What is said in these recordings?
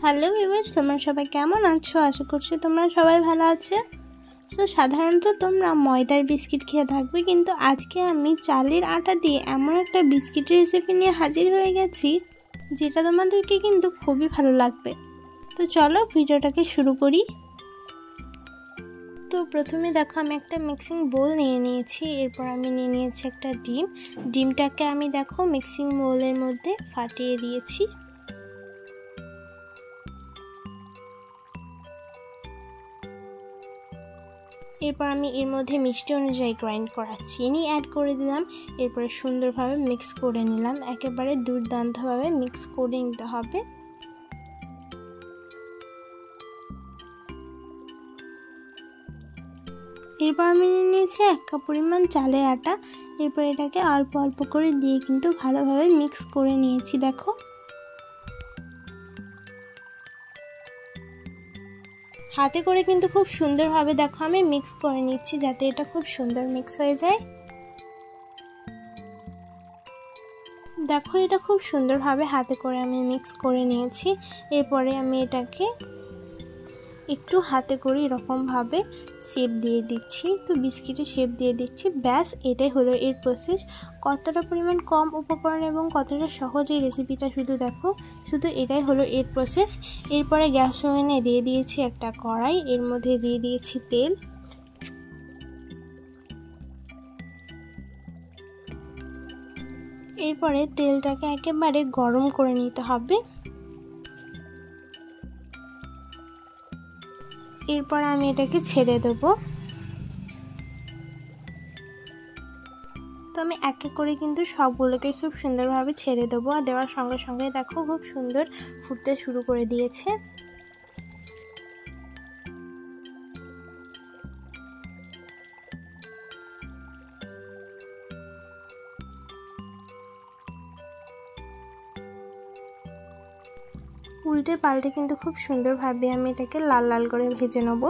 Hello viewers, তোমরা সবাই কেমন আছো? আশা করছি তোমরা সবাই ভালো আছো। তো সাধারণত তোমরা ময়দার বিস্কিট খেয়ে থাকবে, কিন্তু আজকে আমি চালের আটা দিয়ে এমন একটা বিস্কিটের রেসিপি নিয়ে হাজির হয়ে গেছি যেটা তোমাদেরকে কিন্তু খুবই ভালো লাগবে। তো চলো ভিডিওটাকে শুরু করি। তো প্রথমে দেখো আমি একটা মিক্সিং বোল নিয়ে নিয়েছি, এরপর আমি নিয়ে নিয়েছি একটা ডিমটাকে আমি দেখো মিক্সিং বোলের মধ্যে ফাটিয়ে দিয়েছি। এরপর আমি এর মধ্যে মিষ্টি অনুযায়ী গ্রাইন্ড করা চিনি অ্যাড করে দিলাম। এরপরে সুন্দরভাবে মিক্স করে নিলাম, একেবারে দুর্দান্তভাবে মিক্স করে নিতে হবে। এরপর আমি নিয়ে নিয়েছি 1 কাপ পরিমাণ চালের আটা। এরপর এটাকে অল্প অল্প করে দিয়ে কিন্তু ভালোভাবে মিক্স করে নিয়েছি। দেখো হাতে করে কিন্তু খুব সুন্দরভাবে দেখো আমি মিক্স করে নিচ্ছি, যাতে এটা খুব সুন্দর মিক্স হয়ে যায়। দেখো এটা খুব সুন্দরভাবে হাতে করে আমি মিক্স করে নিয়েছি। এরপরে আমি এটাকে একটু হাতে করে এরকমভাবে শেপ দিয়ে দিচ্ছি, তো বিস্কিটের শেপ দিয়ে দিচ্ছি। ব্যাস এটাই হলো এর প্রসেস। কতটা পরিমাণ কম উপকরণ এবং কতটা সহজ এই রেসিপিটা শুধু দেখো, শুধু এটাই হলো এর প্রসেস। এরপরে গ্যাস ওভেনে দিয়ে দিয়েছি একটা কড়াই, এর মধ্যে দিয়ে দিয়েছি তেল। এরপরে তেলটাকে একেবারে গরম করে নিতে হবে। এরপর আমি এটাকে ছেড়ে দেবো। তো আমি এক এক করে কিন্তু সবগুলোকে খুব সুন্দরভাবে ছেড়ে দেবো, আর দেওয়ার সঙ্গে সঙ্গে দেখো খুব সুন্দর ফুটতে শুরু করে দিয়েছে। উল্টে পাল্টে কিন্তু খুব সুন্দরভাবে আমি এটাকে লাল লাল করে ভেজে নেব।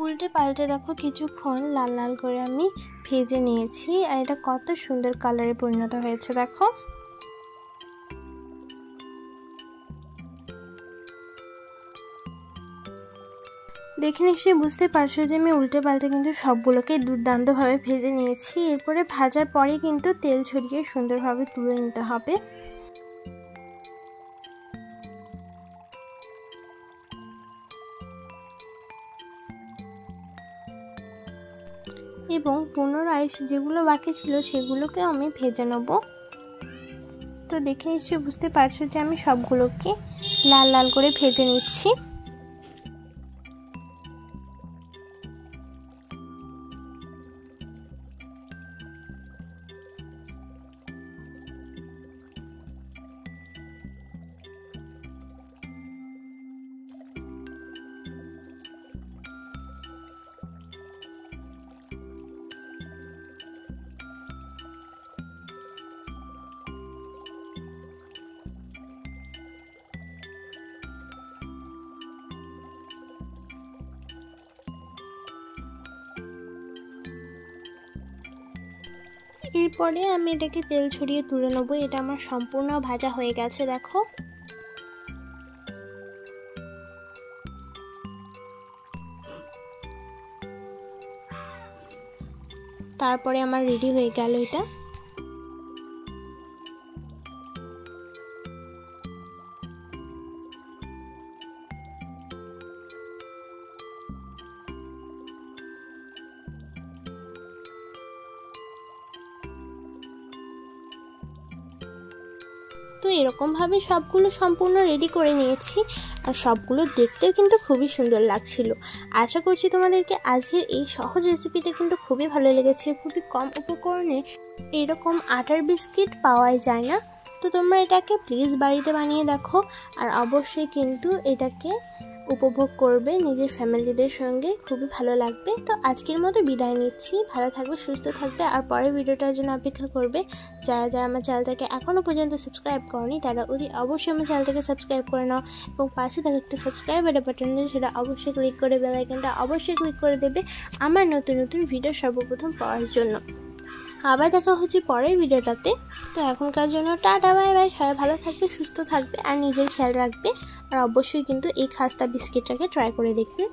উল্টে পাল্টে দেখো কিছুক্ষণ লাল লাল করে আমি ভেজে নিয়েছি, আর এটা কত সুন্দর কালারে পরিণত হয়েছে দেখো। দেখে নিশ্চয়ই বুঝতে পারছো যে আমি উল্টে পাল্টে কিন্তু সবগুলোকে দুর্দান্তভাবে ভেজে নিয়েছি। এরপরে ভাজার পরে কিন্তু তেল ছড়িয়ে সুন্দরভাবে তুলে নিতে হবে। এবং পুনরায় যেগুলো বাকি ছিল সেগুলোকে আমি ভেজে নেব। তো দেখে নিশ্চয়ই বুঝতে পারছো যে আমি সবগুলোকে লাল লাল করে ভেজে নিচ্ছি। এরপরে আমি এটাকে তেল ছড়িয়ে তুলে নেবো। এটা আমার সম্পূর্ণ ভাজা হয়ে গেছে দেখো। তারপরে আমার রেডি হয়ে গেল এটা। তো এরকমভাবে সবগুলো সম্পূর্ণ রেডি করে নিয়েছি, আর সবগুলো দেখতেও কিন্তু খুবই সুন্দর লাগছিল। আশা করছি তোমাদেরকে আজকের এই সহজ রেসিপিটা কিন্তু খুবই ভালো লেগেছে। খুবই কম উপকরণে এরকম আটার বিস্কিট পাওয়াই যায় না। তো তোমরা এটাকে প্লিজ বাড়িতে বানিয়ে দেখো, আর অবশ্যই কিন্তু এটাকে উপভোগ করবে নিজের ফ্যামিলিদের সঙ্গে, খুবই ভালো লাগবে। তো আজকের মতো বিদায় নিচ্ছি, ভালো থাকবে, সুস্থ থাকবে, আর পরের ভিডিওটার জন্য অপেক্ষা করবে। যারা যারা আমার চ্যানেলটাকে এখনও পর্যন্ত সাবস্ক্রাইব করনি তারা অবশ্যই আমার চ্যানেলটাকে সাবস্ক্রাইব করে নাও, এবং পাশে থাকা একটা সাবস্ক্রাইবের বাটন সেটা অবশ্যই ক্লিক করে বেল আইকনটা অবশ্যই ক্লিক করে দেবে আমার নতুন নতুন ভিডিও সর্বপ্রথম পাওয়ার জন্য। আবার দেখা হচ্ছে পরের ভিডিওটাতে। তো এখনকার জন্য টাটা বাই বাই। সবাই ভালো থাকবে, সুস্থ থাকবে আর নিজের খেয়াল রাখবে। আর অবশ্যই কিন্তু এই খাস্তা বিস্কিটটাকে ট্রাই করে দেখবে।